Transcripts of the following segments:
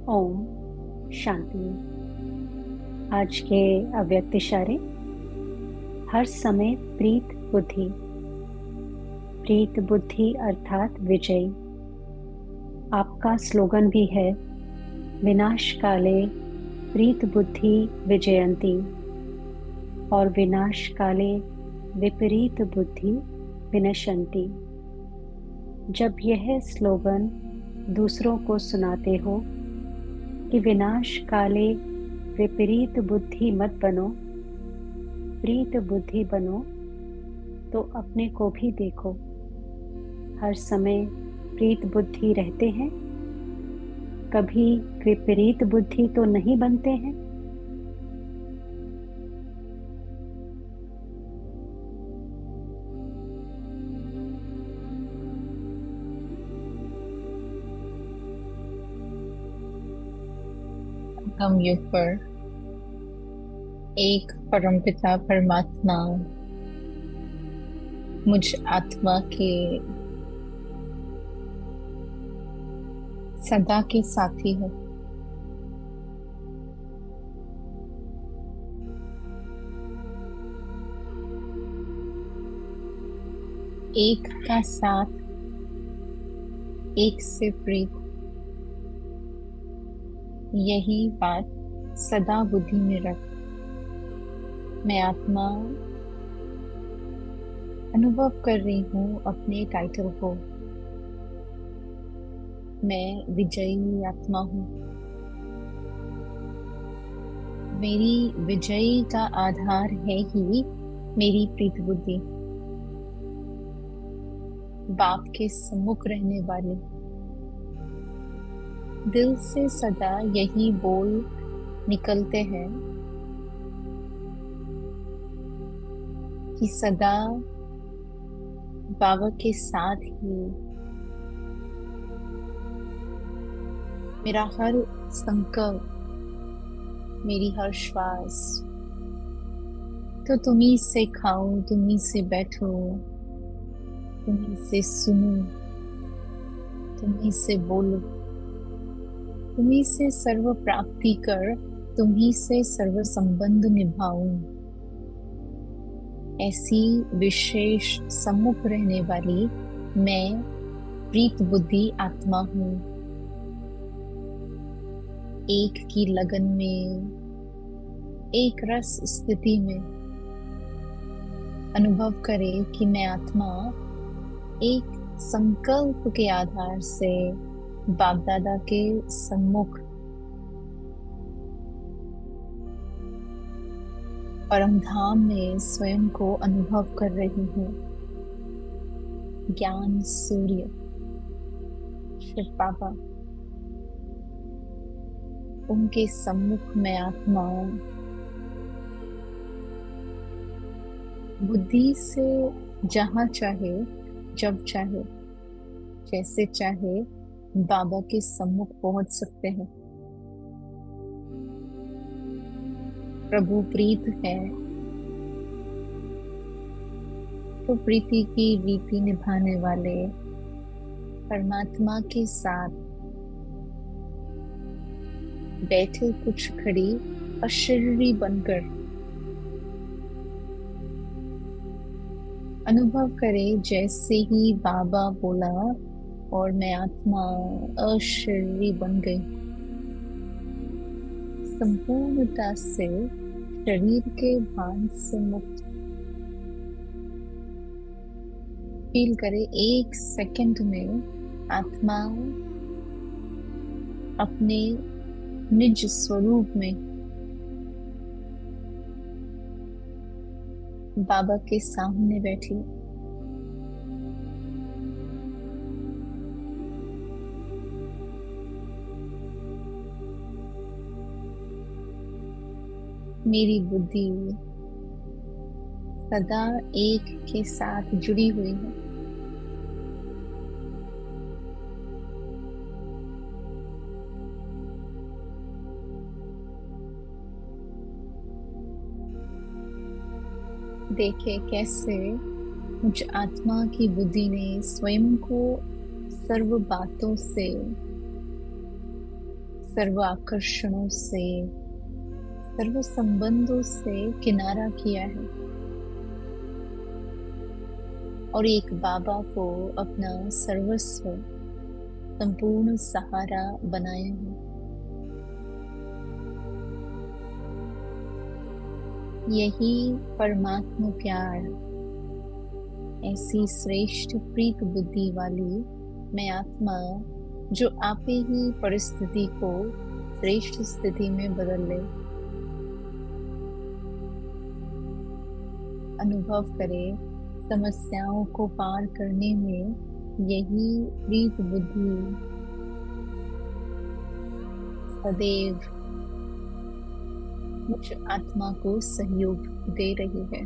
ओम शांति। आज के अव्यक्त इशारे। हर समय प्रीत बुद्धि। प्रीत बुद्धि अर्थात विजय। आपका स्लोगन भी है, विनाश काले प्रीत बुद्धि विजयंती और विनाश काले विपरीत बुद्धि विनशंति। जब यह स्लोगन दूसरों को सुनाते हो कि विनाश काले विपरीत बुद्धि मत बनो, प्रीत बुद्धि बनो, तो अपने को भी देखो, हर समय प्रीत बुद्धि रहते हैं, कभी विपरीत बुद्धि तो नहीं बनते हैं। हम युग पर एक परमपिता परमात्मा मुझ आत्मा के सदा के साथी है। एक का साथ, एक से प्रीत, यही बात सदा बुद्धि में रख। मैं आत्मा अनुभव कर रही हूँ अपने टाइटल को। मैं विजयी आत्मा हूँ। मेरी विजयी का आधार है ही मेरी प्रीत बुद्धि। बाप के सम्मुख रहने वाले दिल से सदा यही बोल निकलते हैं कि सदा बाबा के साथ ही मेरा हर संकल्प, मेरी हर श्वास, तो तुम्ही से खाऊं, तुम्ही से बैठूं, तुम्ही से सुनूं, तुम्ही से बोलूं, तुम्ही से सर्व प्राप्ति कर, तुम्ही से सर्व संबंध निभाऊं। ऐसी विशेष सम्मुख रहने वाली मैं प्रीत बुद्धि आत्मा हूँ। एक की लगन में, एक रस स्थिति में अनुभव करे कि मैं आत्मा एक संकल्प के आधार से बाप दादा के सम्मुख परम धाम में स्वयं को अनुभव कर रही हूँ। ज्ञान सूर्य शिव बाबा, उनके सम्मुख मैं आत्मा बुद्धि से जहाँ चाहे, जब चाहे, जैसे चाहे बाबा के सम्मुख पहुंच सकते हैं। प्रभु प्रीत है तो प्रीति की रीति निभाने वाले परमात्मा के साथ बैठे कुछ खड़ी अशरीरी बनकर अनुभव करे जैसे ही बाबा बोला और मैं आत्मा अशरीरी बन गई। संपूर्णता से शरीर के भान से मुक्त। फील करे एक सेकंड में आत्मा अपने निज स्वरूप में बाबा के सामने बैठी। मेरी बुद्धि सदा एक के साथ जुड़ी हुई है। देखे कैसे मुझ आत्मा की बुद्धि ने स्वयं को सर्व बातों से, सर्व आकर्षणों से, सर्व संबंधों से किनारा किया है और एक बाबा को अपना सर्वस्व, संपूर्ण सहारा बनाया है। यही परमात्मा प्यार, ऐसी श्रेष्ठ प्रीत बुद्धि वाली मैं आत्मा, जो आपे ही परिस्थिति को श्रेष्ठ स्थिति में बदल ले। अनुभव करे समस्याओं को पार करने में यही प्रीत बुद्धि सदैव मुझ आत्मा को सहयोग दे रही है।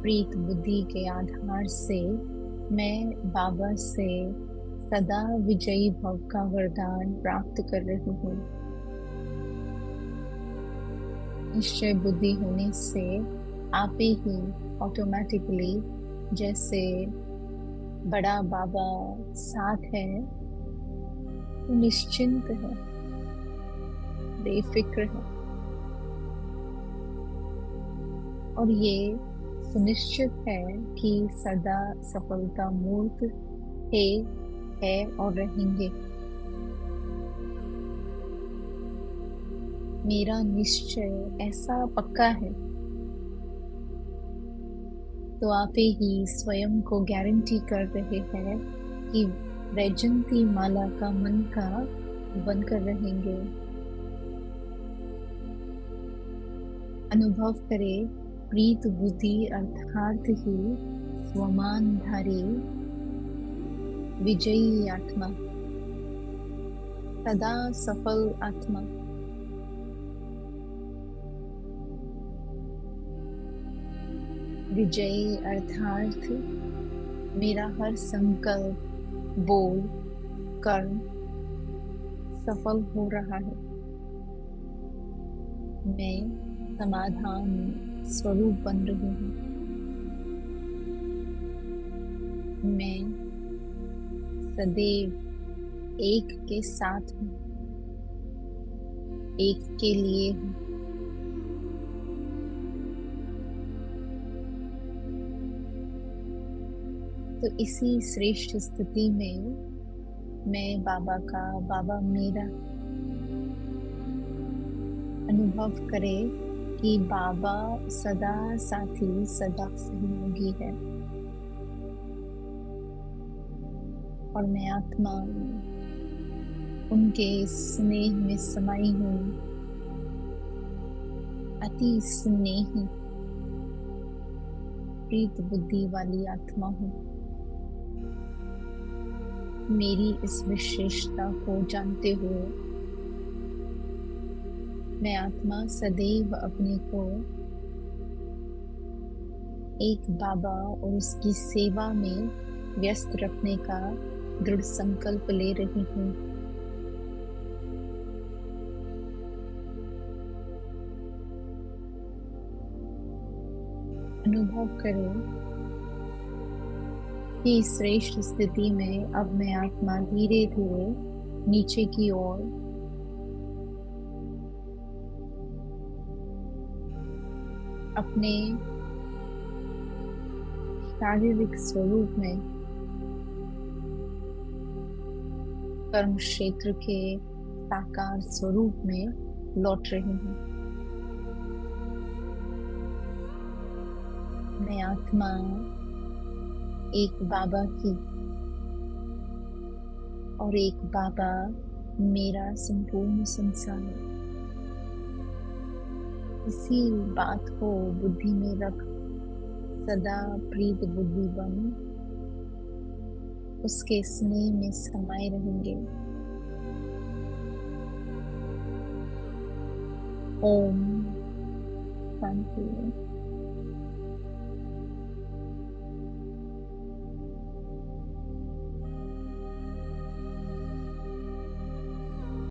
प्रीत बुद्धि के आधार से मैं बाबा से सदा विजयी भव का वरदान प्राप्त कर रही हूँ। निश्चय बुद्धि होने से आप ही ऑटोमेटिकली, जैसे बड़ा बाबा साथ है, तो निश्चिंत है, बेफिक्र है और ये सुनिश्चित है कि सदा सफलता मूर्त है और रहेंगे। मेरा निश्चय ऐसा पक्का है, तो आप ही स्वयं को गारंटी कर रहे हैं कि वैजंती माला का मन का बनकर रहेंगे। अनुभव करे प्रीत बुद्धि अर्थात ही स्वमानधारी विजयी आत्मा, सदा सफल आत्मा। विजयी अर्थात मेरा हर संकल्प, बोल, कर्म सफल हो रहा है। मैं समाधान स्वरूप बन रही हूँ। मैं सदैव एक के साथ हूँ, एक के लिए हूँ। तो इसी श्रेष्ठ स्थिति में मैं बाबा का, बाबा मेरा अनुभव करे कि बाबा सदा साथी, सदा सहयोगी है और मैं आत्मा उनके स्नेह में समाई हूँ, अति स्नेही प्रीत बुद्धि वाली आत्मा हूँ। मेरी इस विशेषता को जानते हुए मैं आत्मा सदैव अपने को एक बाबा और उसकी सेवा में व्यस्त रखने का दृढ़ संकल्प ले रही हूँ। अनुभव करें कि इस श्रेष्ठ स्थिति में अब मैं आत्मा धीरे धीरे नीचे की ओर अपने शारीरिक स्वरूप में, कर्म क्षेत्र के साकार स्वरूप में लौट रही हूँ। मैं आत्मा एक बाबा की और एक बाबा मेरा संपूर्ण संसार। इसी बात को बुद्धि में रख सदा प्रीत बुद्धि बन उसके स्नेह में समाये रहेंगे। ओम शांति।